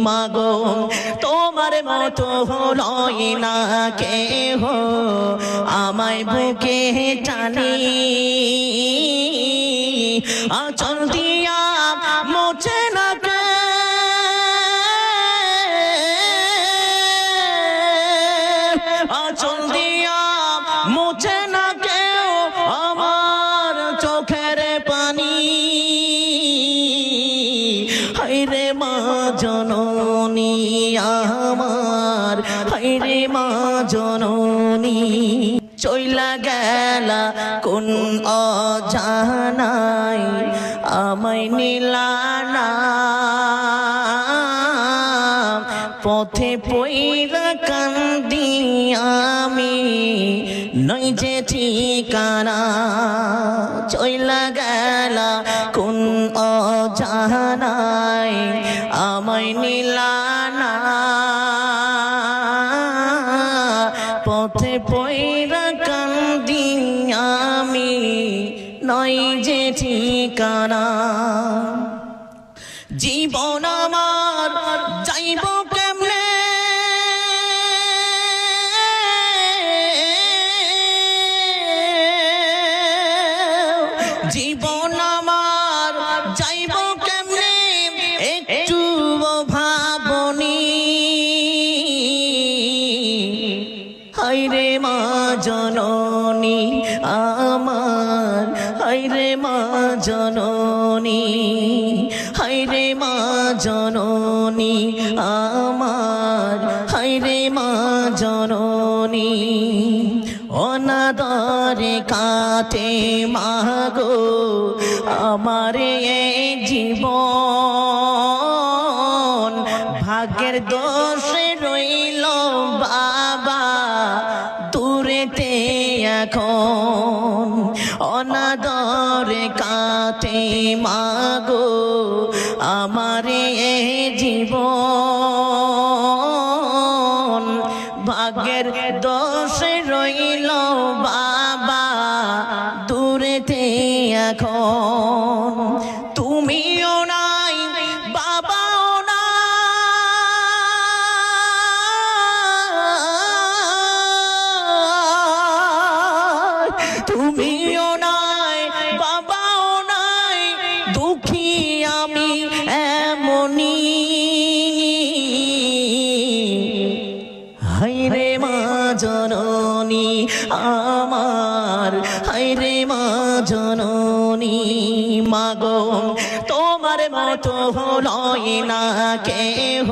মাগো তোমার মতো হলই না কেহ আমায় বুকে টানি আঁচল দিয়া মোছে না কে আঁচল দিয়া মোছে না কেউ আমার চোখের পানি হায়রে মা জননী আমার হায়রে মা জননী চইলা গেলা কোন অজানায় আমায় নিলানা পথে পইরা কান্দি আমি নই যে ঠিকানা চইলা গেলা কোন অজানায় আমায় নিলানা পথে পইরা কান্দি আমি নই যে ঠিকানা জীবন আমার যাইব কেমনে জীবন আমার যাইব কেমনে একটু ভাবনি হায়রে মা জননী আমার হায়রে মা জননী হায়রে মা জননী আমার হায়রে মা জননী অনাদরে কাটে মাগো আমার এই জীবন ভাগ্যের দোষে রইল বাবা দূরেতে এখন অনাদরে কাটে মাগো আমার এই জীবন ভাগ্যের দোষে রইল বাবা দূরেতে এখন তুমিও নাই বাবাও নাই তুমিও নাই বাবাও নাই দুঃখী আমি এমনি হায়রে মা জননী আমার হায়রে মা জননী মাগো তোমার মতো হলই না কেহ।